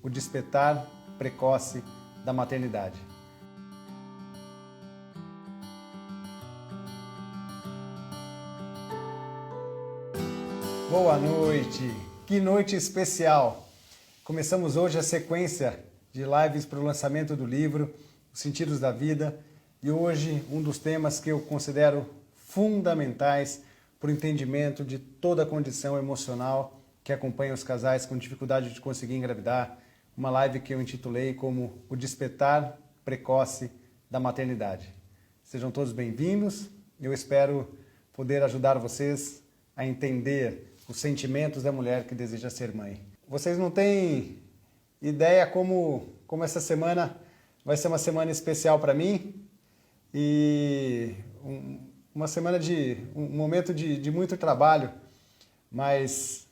o despertar precoce da maternidade. Boa noite! Que noite especial! Começamos hoje a sequência de lives para o lançamento do livro Os Sentidos da Vida e hoje um dos temas que eu considero fundamentais para o entendimento de toda a condição emocional que acompanha os casais com dificuldade de conseguir engravidar, uma live que eu intitulei como O Despertar Precoce da Maternidade. Sejam todos bem-vindos, eu espero poder ajudar vocês a entender os sentimentos da mulher que deseja ser mãe. Vocês não têm ideia como essa semana vai ser uma semana especial para mim e uma semana um momento de muito trabalho, mas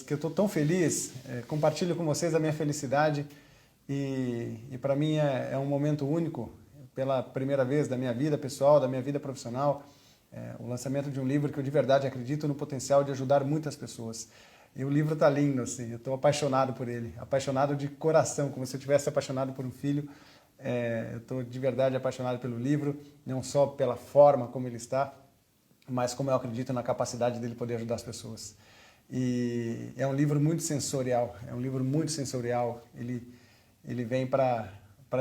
que eu estou tão feliz, compartilho com vocês a minha felicidade e para mim é um momento único, pela primeira vez da minha vida pessoal, da minha vida profissional, o lançamento de um livro que eu de verdade acredito no potencial de ajudar muitas pessoas. E o livro está lindo, assim, eu estou apaixonado por ele, apaixonado de coração, como se eu tivesse apaixonado por um filho. Eu estou de verdade apaixonado pelo livro, não só pela forma como ele está, mas como eu acredito na capacidade dele poder ajudar as pessoas. E é um livro muito sensorial, ele vem para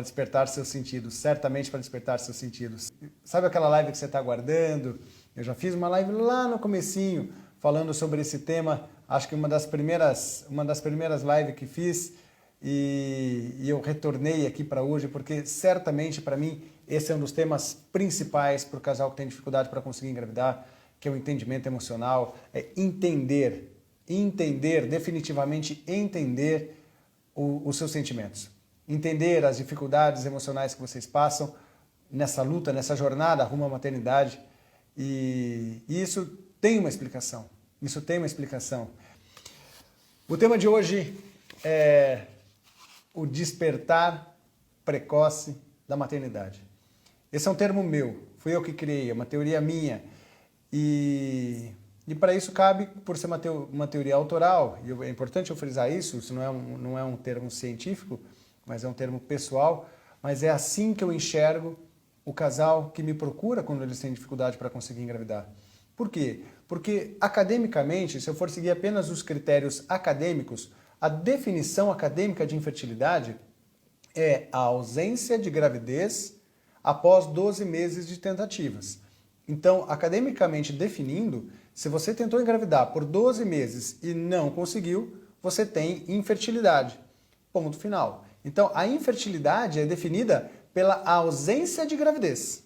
despertar seus sentidos, certamente para despertar seus sentidos. Sabe aquela live que você está aguardando? Eu já fiz uma live lá no comecinho, falando sobre esse tema, acho que uma das primeiras lives que fiz, e eu retornei aqui para hoje, porque certamente para mim esse é um dos temas principais para o casal que tem dificuldade para conseguir engravidar, que é o entendimento emocional, é definitivamente entender os seus sentimentos. Entender as dificuldades emocionais que vocês passam nessa luta, nessa jornada rumo à maternidade. E isso tem uma explicação. O tema de hoje é o despertar precoce da maternidade. Esse é um termo meu, fui eu que criei, é uma teoria minha. E para isso cabe, por ser uma teoria autoral, e é importante eu frisar isso não é um termo científico, mas é um termo pessoal, mas é assim que eu enxergo o casal que me procura quando eles têm dificuldade para conseguir engravidar. Por quê? Porque academicamente, se eu for seguir apenas os critérios acadêmicos, a definição acadêmica de infertilidade é a ausência de gravidez após 12 meses de tentativas. Então, academicamente definindo, se você tentou engravidar por 12 meses e não conseguiu, você tem infertilidade. Ponto final. Então, a infertilidade é definida pela ausência de gravidez.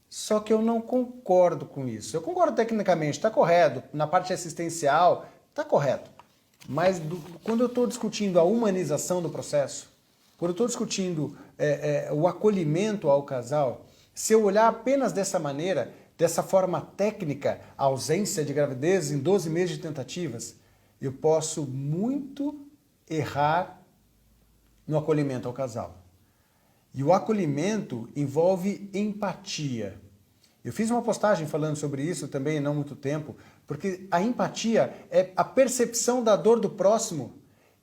Só que eu não concordo com isso. Eu concordo tecnicamente, está correto. Na parte assistencial, está correto. Mas quando eu estou discutindo a humanização do processo, quando eu estou discutindo o acolhimento ao casal, se eu olhar apenas dessa maneira, dessa forma técnica, a ausência de gravidez em 12 meses de tentativas, eu posso muito errar no acolhimento ao casal. E o acolhimento envolve empatia. Eu fiz uma postagem falando sobre isso também há não muito tempo, porque a empatia é a percepção da dor do próximo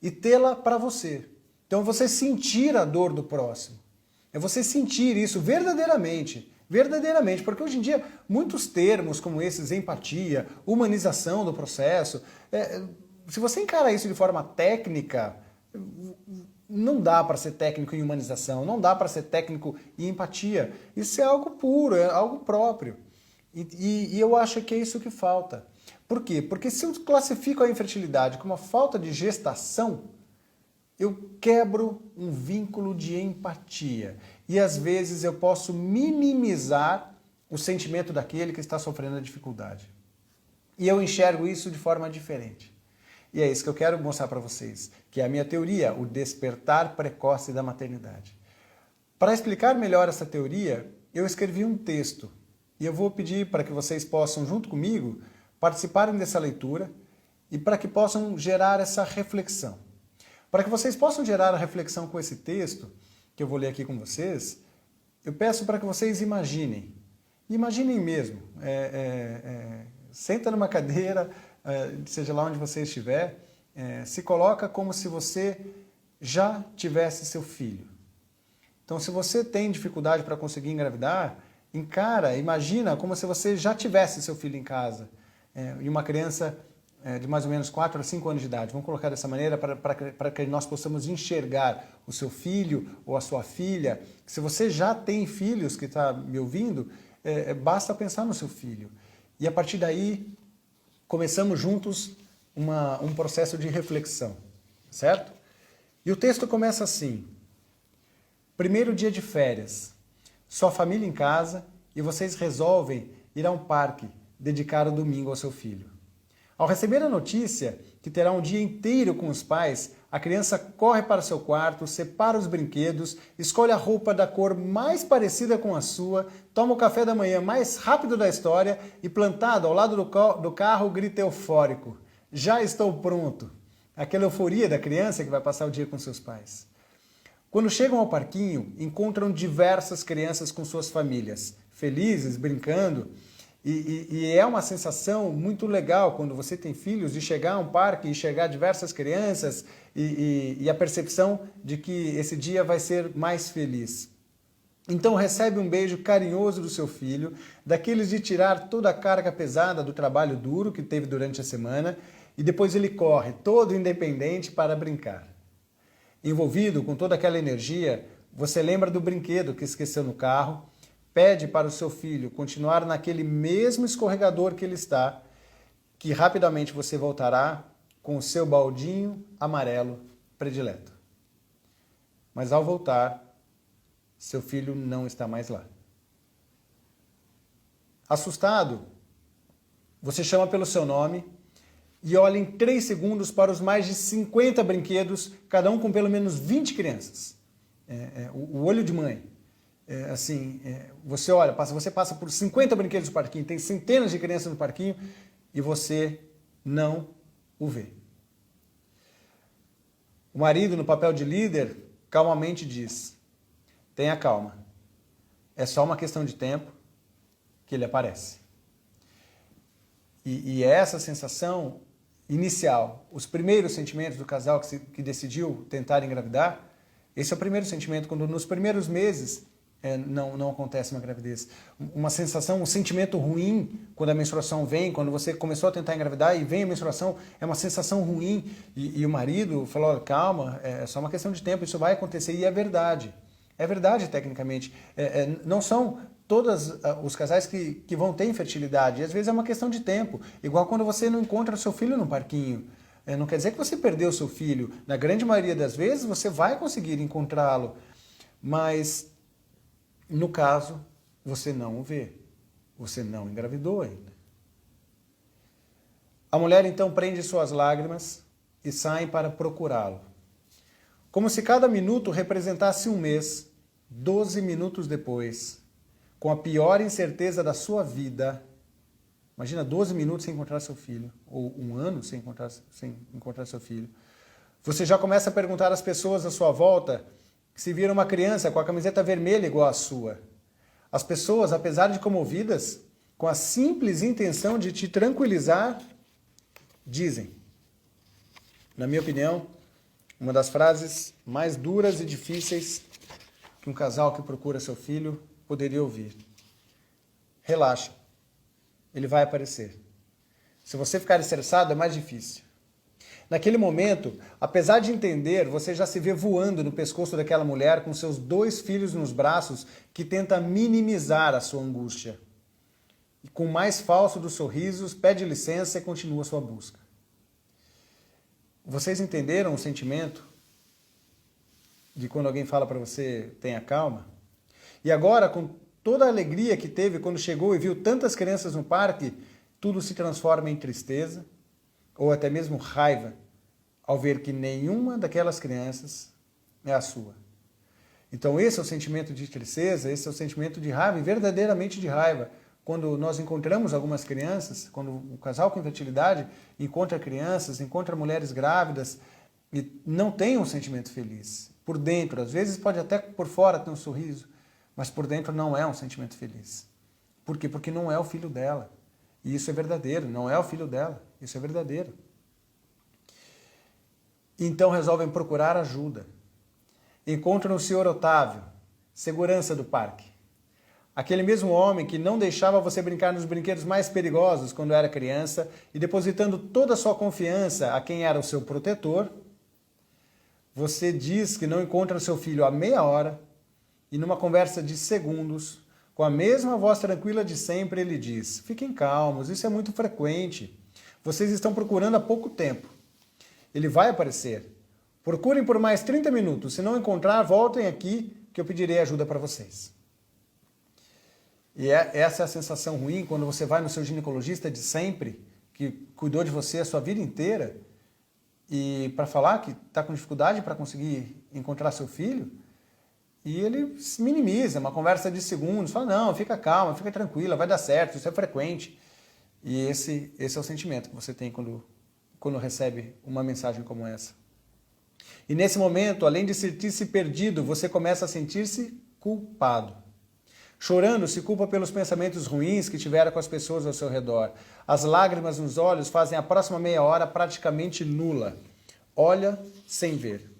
e tê-la para você. Então você sentir a dor do próximo. É você sentir isso verdadeiramente, porque hoje em dia muitos termos como esses, empatia, humanização do processo, se você encara isso de forma técnica, não dá para ser técnico em humanização, não dá para ser técnico em empatia. Isso é algo puro, é algo próprio. E eu acho que é isso que falta. Por quê? Porque se eu classifico a infertilidade como uma falta de gestação, eu quebro um vínculo de empatia. E às vezes eu posso minimizar o sentimento daquele que está sofrendo a dificuldade. E eu enxergo isso de forma diferente. E é isso que eu quero mostrar para vocês, que é a minha teoria, o despertar precoce da maternidade. Para explicar melhor essa teoria, eu escrevi um texto. E eu vou pedir para que vocês possam, junto comigo, participarem dessa leitura e para que possam gerar essa reflexão. Para que vocês possam gerar a reflexão com esse texto, que eu vou ler aqui com vocês, eu peço para que vocês imaginem. Imaginem mesmo. Senta numa cadeira, seja lá onde você estiver, se coloca como se você já tivesse seu filho. Então, se você tem dificuldade para conseguir engravidar, imagina como se você já tivesse seu filho em casa. E uma criança de mais ou menos 4 a 5 anos de idade. Vamos colocar dessa maneira para que nós possamos enxergar o seu filho ou a sua filha. Se você já tem filhos que está me ouvindo, basta pensar no seu filho. E a partir daí, começamos juntos um processo de reflexão, certo? E o texto começa assim: primeiro dia de férias, sua família em casa e vocês resolvem ir a um parque dedicar o domingo ao seu filho. Ao receber a notícia que terá um dia inteiro com os pais, a criança corre para seu quarto, separa os brinquedos, escolhe a roupa da cor mais parecida com a sua, toma o café da manhã mais rápido da história e, plantado ao lado do carro, grita eufórico: já estou pronto! Aquela euforia da criança que vai passar o dia com seus pais. Quando chegam ao parquinho, encontram diversas crianças com suas famílias, felizes, brincando. E é uma sensação muito legal quando você tem filhos de chegar a um parque e chegar diversas crianças e a percepção de que esse dia vai ser mais feliz. Então recebe um beijo carinhoso do seu filho, daqueles de tirar toda a carga pesada do trabalho duro que teve durante a semana, e depois ele corre, todo independente, para brincar. Envolvido com toda aquela energia, você lembra do brinquedo que esqueceu no carro, pede para o seu filho continuar naquele mesmo escorregador que ele está, que rapidamente você voltará com o seu baldinho amarelo predileto. Mas ao voltar, seu filho não está mais lá. Assustado, você chama pelo seu nome e olha em 3 segundos para os mais de 50 brinquedos, cada um com pelo menos 20 crianças. O olho de mãe. Você olha, você passa por 50 brinquedos no parquinho, tem centenas de crianças no parquinho e você não o vê. O marido, no papel de líder, calmamente diz: tenha calma, é só uma questão de tempo que ele aparece. E é essa sensação inicial, os primeiros sentimentos do casal que decidiu tentar engravidar, esse é o primeiro sentimento, quando nos primeiros meses não acontece uma gravidez. Uma sensação, um sentimento ruim quando a menstruação vem, quando você começou a tentar engravidar e vem a menstruação, é uma sensação ruim. E o marido falou: calma, é só uma questão de tempo, isso vai acontecer. E é verdade. É verdade, tecnicamente. Não são todos os casais que vão ter infertilidade. E às vezes é uma questão de tempo. Igual quando você não encontra seu filho no parquinho. Não quer dizer que você perdeu seu filho. Na grande maioria das vezes você vai conseguir encontrá-lo. Mas no caso, você não o vê. Você não engravidou ainda. A mulher então prende suas lágrimas e sai para procurá-lo. Como se cada minuto representasse um mês, 12 minutos depois, com a pior incerteza da sua vida. Imagina 12 minutos sem encontrar seu filho, ou um ano sem encontrar seu filho. Você já começa a perguntar às pessoas à sua volta se viram uma criança com a camiseta vermelha igual à sua. As pessoas, apesar de comovidas, com a simples intenção de te tranquilizar, dizem, na minha opinião, uma das frases mais duras e difíceis que um casal que procura seu filho poderia ouvir: relaxa, ele vai aparecer. Se você ficar estressado, é mais difícil. Naquele momento, apesar de entender, você já se vê voando no pescoço daquela mulher com seus 2 filhos nos braços, que tenta minimizar a sua angústia. E com o mais falso dos sorrisos, pede licença e continua sua busca. Vocês entenderam o sentimento de quando alguém fala para você: tenha calma? E agora, com toda a alegria que teve quando chegou e viu tantas crianças no parque, tudo se transforma em tristeza ou até mesmo raiva ao ver que nenhuma daquelas crianças é a sua. Então esse é o sentimento de tristeza, esse é o sentimento de raiva, e verdadeiramente de raiva, quando nós encontramos algumas crianças, quando o casal com infertilidade encontra crianças, encontra mulheres grávidas e não tem um sentimento feliz. Por dentro, às vezes pode até por fora ter um sorriso, mas por dentro não é um sentimento feliz. Por quê? Porque não é o filho dela. E isso é verdadeiro, não é o filho dela, isso é verdadeiro. Então resolvem procurar ajuda. encontram o senhor Otávio, segurança do parque. Aquele mesmo homem que não deixava você brincar nos brinquedos mais perigosos quando era criança e depositando toda a sua confiança a quem era o seu protetor, você diz que não encontra seu filho há meia hora e numa conversa de segundos, com a mesma voz tranquila de sempre, ele diz: fiquem calmos, isso é muito frequente. Vocês estão procurando há pouco tempo. Ele vai aparecer. Procurem por mais 30 minutos. Se não encontrar, voltem aqui que eu pedirei ajuda para vocês. E essa é a sensação ruim quando você vai no seu ginecologista de sempre, que cuidou de você a sua vida inteira, e para falar que está com dificuldade para conseguir encontrar seu filho, e ele se minimiza, uma conversa de segundos, fala: não, fica calma, fica tranquila, vai dar certo, isso é frequente. E esse é o sentimento que você tem quando recebe uma mensagem como essa. E nesse momento, além de sentir-se perdido, você começa a sentir-se culpado. Chorando, se culpa pelos pensamentos ruins que tivera com as pessoas ao seu redor. As lágrimas nos olhos fazem a próxima meia hora praticamente nula. Olha sem ver.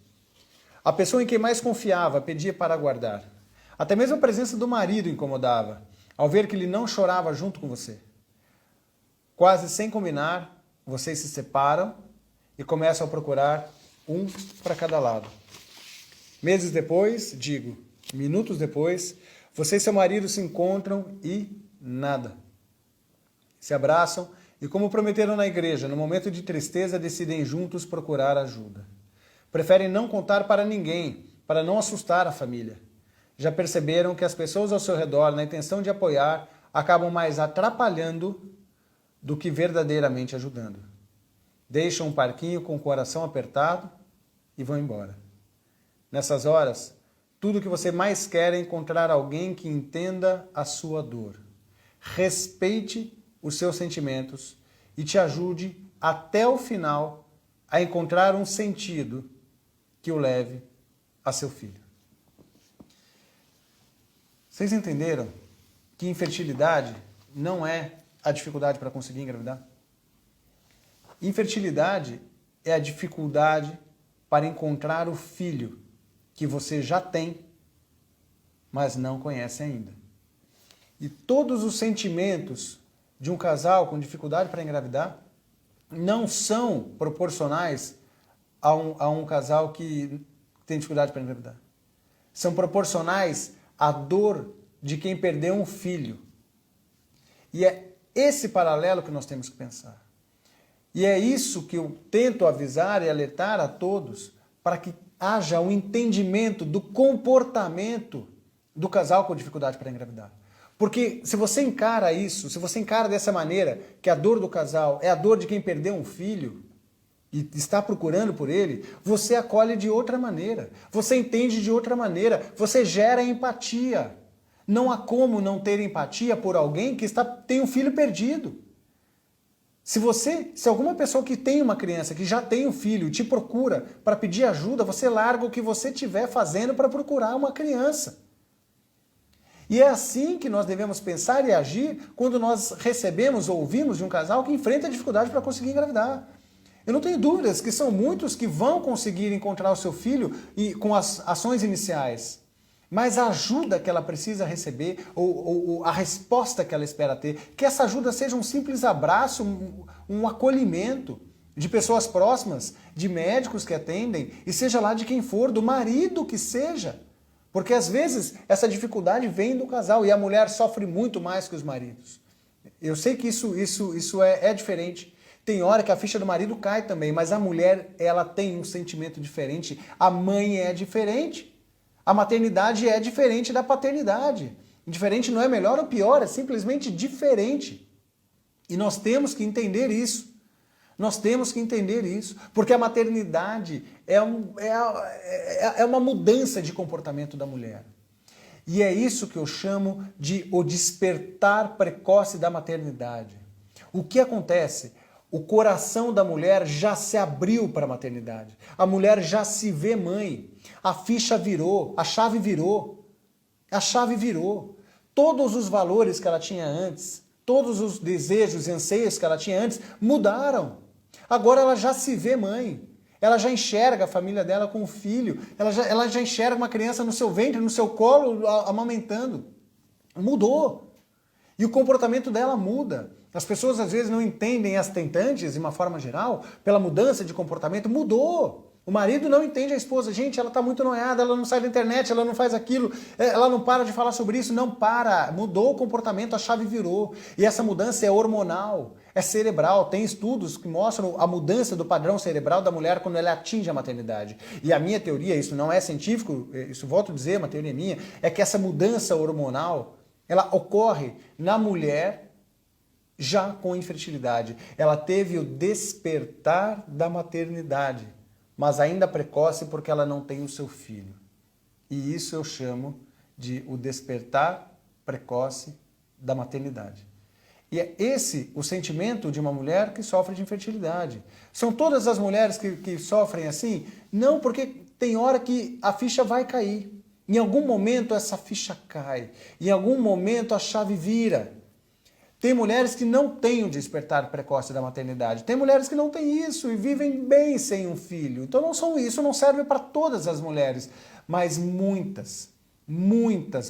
A pessoa em quem mais confiava pedia para aguardar. Até mesmo a presença do marido incomodava, ao ver que ele não chorava junto com você. Quase sem combinar, vocês se separam e começam a procurar um para cada lado. Meses depois, minutos depois, você e seu marido se encontram e nada. Se abraçam e, como prometeram na igreja, no momento de tristeza, decidem juntos procurar ajuda. Preferem não contar para ninguém, para não assustar a família. Já perceberam que as pessoas ao seu redor, na intenção de apoiar, acabam mais atrapalhando do que verdadeiramente ajudando. Deixam um parquinho com o coração apertado e vão embora. Nessas horas, tudo o que você mais quer é encontrar alguém que entenda a sua dor, respeite os seus sentimentos e te ajude até o final a encontrar um sentido que o leve a seu filho. Vocês entenderam que infertilidade não é a dificuldade para conseguir engravidar? Infertilidade é a dificuldade para encontrar o filho que você já tem, mas não conhece ainda. E todos os sentimentos de um casal com dificuldade para engravidar não são proporcionais a um casal que tem dificuldade para engravidar. São proporcionais à dor de quem perdeu um filho. E é esse paralelo que nós temos que pensar. E é isso que eu tento avisar e alertar a todos para que haja um entendimento do comportamento do casal com dificuldade para engravidar. Porque se você encara isso, se você encara dessa maneira, que a dor do casal é a dor de quem perdeu um filho e está procurando por ele, você acolhe de outra maneira, você entende de outra maneira, você gera empatia. Não há como não ter empatia por alguém que tem um filho perdido. Se alguma pessoa que tem uma criança, que já tem um filho, te procura para pedir ajuda, você larga o que você estiver fazendo para procurar uma criança. E é assim que nós devemos pensar e agir quando nós recebemos ou ouvimos de um casal que enfrenta dificuldade para conseguir engravidar. Eu não tenho dúvidas que são muitos que vão conseguir encontrar o seu filho com as ações iniciais. Mas a ajuda que ela precisa receber, ou a resposta que ela espera ter, que essa ajuda seja um simples abraço, um acolhimento de pessoas próximas, de médicos que atendem, e seja lá de quem for, do marido que seja. Porque às vezes essa dificuldade vem do casal e a mulher sofre muito mais que os maridos. Eu sei que isso é diferente. Tem hora que a ficha do marido cai também, mas a mulher, ela tem um sentimento diferente, a mãe é diferente. A maternidade é diferente da paternidade. Diferente não é melhor ou pior, é simplesmente diferente. E nós temos que entender isso. Nós temos que entender isso. Porque a maternidade é uma mudança de comportamento da mulher. E é isso que eu chamo de o despertar precoce da maternidade. O que acontece? O coração da mulher já se abriu para a maternidade. A mulher já se vê mãe. A ficha virou, a chave virou. A chave virou. Todos os valores que ela tinha antes, todos os desejos e anseios que ela tinha antes mudaram. Agora ela já se vê mãe. ela já enxerga a família dela com o filho, ela já enxerga uma criança no seu ventre, no seu colo, amamentando. Mudou. E o comportamento dela muda. As pessoas às vezes não entendem, as tentantes, de uma forma geral, pela mudança de comportamento, mudou. O marido não entende a esposa. Gente, ela está muito noiada, ela não sai da internet, ela não faz aquilo, ela não para de falar sobre isso. Não para. Mudou o comportamento, a chave virou. E essa mudança é hormonal, é cerebral. Tem estudos que mostram a mudança do padrão cerebral da mulher quando ela atinge a maternidade. E a minha teoria, isso não é científico, isso volto a dizer, uma teoria minha, é que essa mudança hormonal, ela ocorre na mulher já com infertilidade. Ela teve o despertar da maternidade, mas ainda precoce porque ela não tem o seu filho. E isso eu chamo de o despertar precoce da maternidade. E é esse o sentimento de uma mulher que sofre de infertilidade. São todas as mulheres que sofrem assim? Não, porque tem hora que a ficha vai cair. Em algum momento essa ficha cai. Em algum momento a chave vira. Tem mulheres que não têm o despertar precoce da maternidade. Tem mulheres que não têm isso e vivem bem sem um filho. Então isso não serve para todas as mulheres. Mas muitas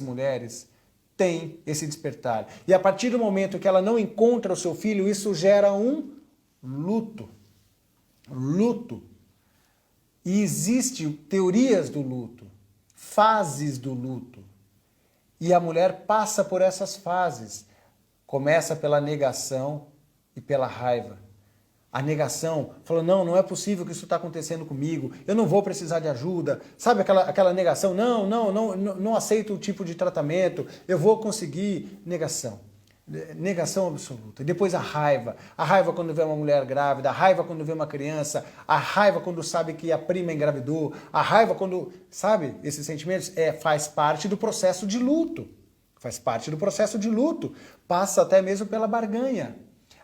mulheres têm esse despertar. E a partir do momento que ela não encontra o seu filho, isso gera um luto. Luto. E existem teorias do luto, fases do luto. E a mulher passa por essas fases. Começa pela negação e pela raiva. A negação, falou, não é possível que isso está acontecendo comigo, eu não vou precisar de ajuda. Sabe aquela negação, não aceito o tipo de tratamento, eu vou conseguir. Negação. Negação absoluta. E depois a raiva quando vê uma mulher grávida, a raiva quando vê uma criança, a raiva quando sabe que a prima engravidou, a raiva quando, sabe, esses sentimentos faz parte do processo de luto. Faz parte do processo de luto. Passa até mesmo pela barganha.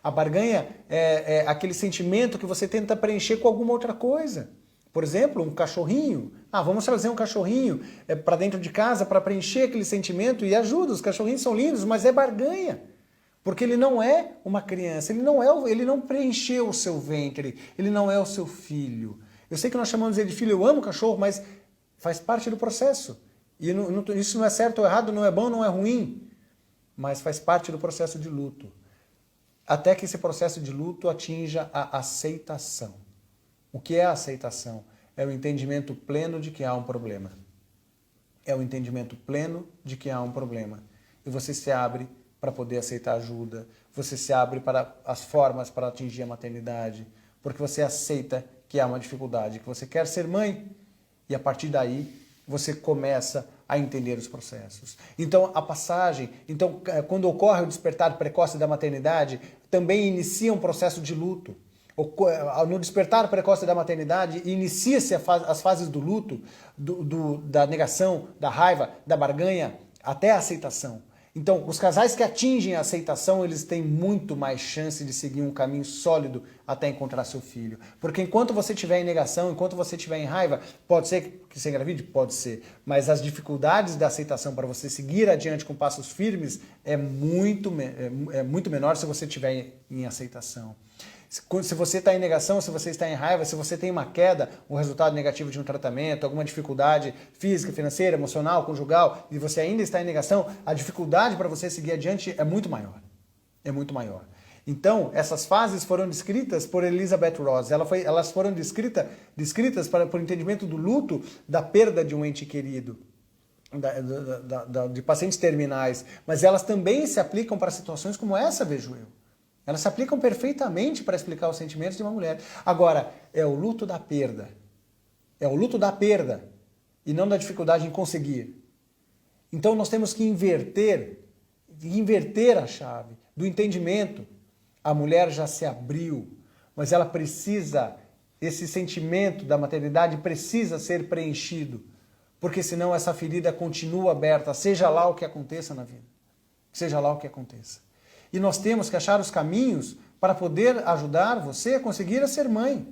A barganha é aquele sentimento que você tenta preencher com alguma outra coisa. Por exemplo, um cachorrinho. Vamos trazer um cachorrinho para dentro de casa para preencher aquele sentimento e ajuda. Os cachorrinhos são lindos, mas é barganha. Porque ele não é uma criança, ele não preencheu o seu ventre, ele não é o seu filho. Eu sei que nós chamamos ele de filho, eu amo cachorro, mas faz parte do processo. E isso não é certo ou errado, não é bom, não é ruim, mas faz parte do processo de luto. Até que esse processo de luto atinja a aceitação. O que é a aceitação? É o entendimento pleno de que há um problema. É o entendimento pleno de que há um problema. E você se abre para poder aceitar ajuda, você se abre para as formas para atingir a maternidade, porque você aceita que há uma dificuldade, que você quer ser mãe, e a partir daí você começa a entender os processos. Então, quando ocorre o despertar precoce da maternidade, também inicia um processo de luto. No despertar precoce da maternidade, inicia-se as fases do luto, da negação, da raiva, da barganha, até a aceitação. Então, os casais que atingem a aceitação, eles têm muito mais chance de seguir um caminho sólido até encontrar seu filho. Porque enquanto você estiver em negação, enquanto você estiver em raiva, pode ser que você engravide? Pode ser. Mas as dificuldades da aceitação para você seguir adiante com passos firmes é muito menor se você estiver em aceitação. Se você está em negação, se você está em raiva, se você tem uma queda, um resultado negativo de um tratamento, alguma dificuldade física, financeira, emocional, conjugal, e você ainda está em negação, a dificuldade para você seguir adiante é muito maior. É muito maior. Então, essas fases foram descritas por Elizabeth Ross. Elas foram descritas por entendimento do luto, da perda de um ente querido, de pacientes terminais. Mas elas também se aplicam para situações como essa, vejo eu. Elas se aplicam perfeitamente para explicar os sentimentos de uma mulher. Agora, é o luto da perda. É o luto da perda e não da dificuldade em conseguir. Então nós temos que inverter a chave do entendimento. A mulher já se abriu, mas ela precisa, esse sentimento da maternidade precisa ser preenchido, porque senão essa ferida continua aberta, seja lá o que aconteça na vida. Seja lá o que aconteça. E nós temos que achar os caminhos para poder ajudar você a conseguir ser mãe.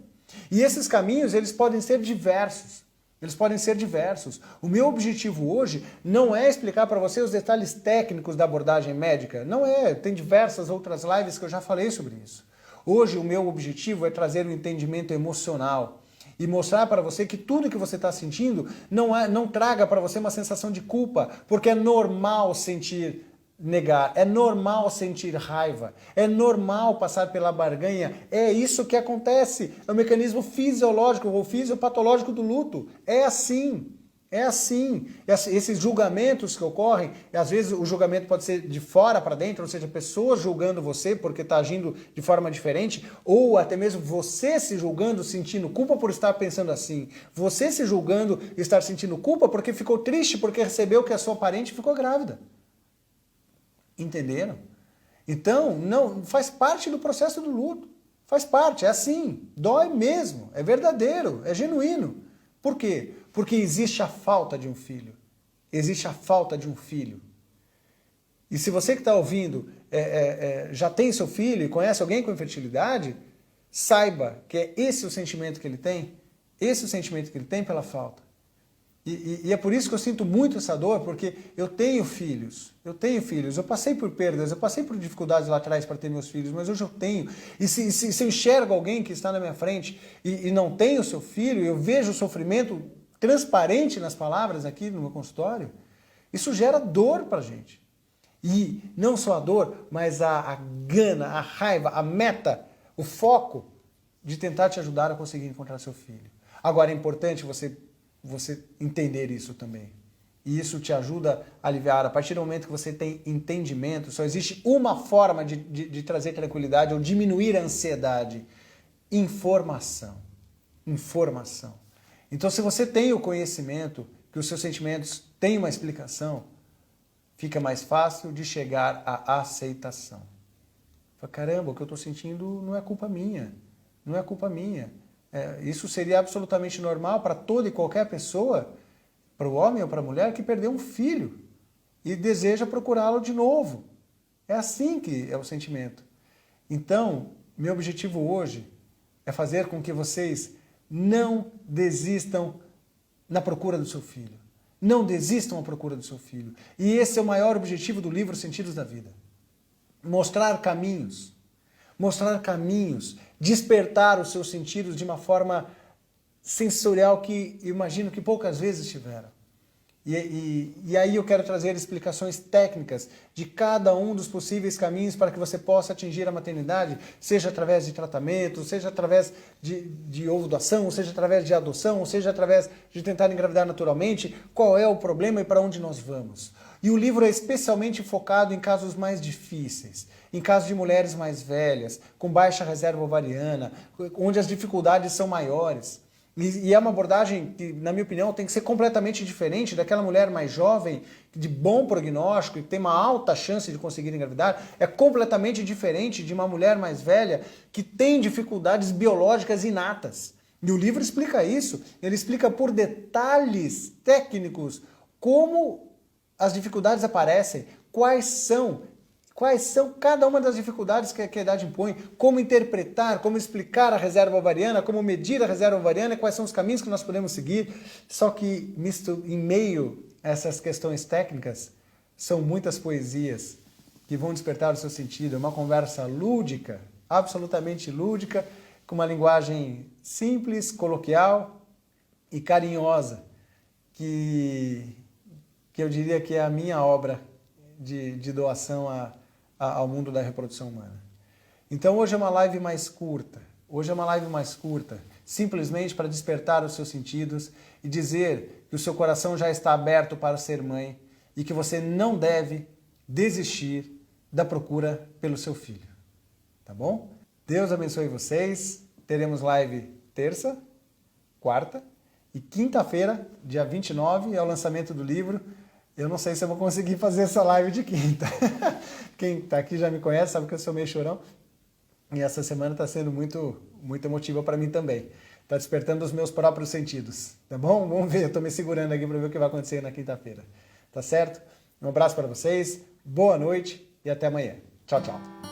E esses caminhos, eles podem ser diversos. Eles podem ser diversos. O meu objetivo hoje não é explicar para você os detalhes técnicos da abordagem médica. Não é. Tem diversas outras lives que eu já falei sobre isso. Hoje o meu objetivo é trazer um entendimento emocional. e mostrar para você que tudo que você está sentindo não traga para você uma sensação de culpa, porque é normal sentir negar, é normal sentir raiva, é normal passar pela barganha, é isso que acontece, é o mecanismo fisiológico ou fisiopatológico do luto, é assim. É assim, esses julgamentos que ocorrem, às vezes o julgamento pode ser de fora para dentro, ou seja, pessoas julgando você porque está agindo de forma diferente, ou até mesmo você se julgando, sentindo culpa por estar pensando assim, você se julgando, estar sentindo culpa porque ficou triste porque recebeu que a sua parente ficou grávida. Entenderam? Então, não faz parte do processo do luto, faz parte, é assim, dói mesmo, é verdadeiro, é genuíno. Por quê? Porque existe a falta de um filho. Existe a falta de um filho. E se você que está ouvindo já tem seu filho e conhece alguém com infertilidade, saiba que é esse o sentimento que ele tem, esse o sentimento que ele tem pela falta. E é por isso que eu sinto muito essa dor, porque eu tenho filhos, eu passei por perdas, eu passei por dificuldades lá atrás para ter meus filhos, mas hoje eu tenho. E se eu enxergo alguém que está na minha frente e não tem o seu filho, eu vejo o sofrimento transparente nas palavras aqui no meu consultório, isso gera dor para a gente. E não só a dor, mas a gana, a raiva, a meta, o foco de tentar te ajudar a conseguir encontrar seu filho. Agora é importante você entender isso também. E isso te ajuda a aliviar. A partir do momento que você tem entendimento, só existe uma forma de trazer tranquilidade ou diminuir a ansiedade. Informação. Informação. Então, se você tem o conhecimento que os seus sentimentos têm uma explicação, fica mais fácil de chegar à aceitação. Fala, caramba, o que eu estou sentindo não é culpa minha. Não é culpa minha. Isso seria absolutamente normal para toda e qualquer pessoa, para o homem ou para a mulher que perdeu um filho e deseja procurá-lo de novo. É assim que é o sentimento. Então, meu objetivo hoje é fazer com que vocês não desistam na procura do seu filho. Não desistam à procura do seu filho. E esse é o maior objetivo do livro Sentidos da Vida. Mostrar caminhos. Mostrar caminhos, despertar os seus sentidos de uma forma sensorial que eu imagino que poucas vezes tiveram. E aí eu quero trazer explicações técnicas de cada um dos possíveis caminhos para que você possa atingir a maternidade, seja através de tratamento, seja através de ovodoação, seja através de adoção, seja através de tentar engravidar naturalmente, qual é o problema e para onde nós vamos. E o livro é especialmente focado em casos mais difíceis, em casos de mulheres mais velhas, com baixa reserva ovariana, onde as dificuldades são maiores. E é uma abordagem que, na minha opinião, tem que ser completamente diferente daquela mulher mais jovem, de bom prognóstico e que tem uma alta chance de conseguir engravidar. É completamente diferente de uma mulher mais velha que tem dificuldades biológicas inatas. E o livro explica isso. Ele explica por detalhes técnicos como as dificuldades aparecem, quais são cada uma das dificuldades que a idade impõe, como interpretar, como explicar a reserva ovariana, como medir a reserva ovariana, quais são os caminhos que nós podemos seguir. Só que em meio a essas questões técnicas, são muitas poesias que vão despertar o seu sentido. É uma conversa lúdica, absolutamente lúdica, com uma linguagem simples, coloquial e carinhosa, que eu diria que é a minha obra de doação ao mundo da reprodução humana. Então hoje é uma live mais curta. Simplesmente para despertar os seus sentidos e dizer que o seu coração já está aberto para ser mãe e que você não deve desistir da procura pelo seu filho. Tá bom? Deus abençoe vocês. Teremos live terça, quarta e quinta-feira, dia 29, é o lançamento do livro. Eu não sei se eu vou conseguir fazer essa live de quinta. Quem está aqui já me conhece, sabe que eu sou meio chorão. E essa semana está sendo muito emotiva para mim também. Está despertando os meus próprios sentidos. Tá bom? Vamos ver, eu estou me segurando aqui para ver o que vai acontecer na quinta-feira. Tá certo? Um abraço para vocês, boa noite e até amanhã. Tchau, tchau.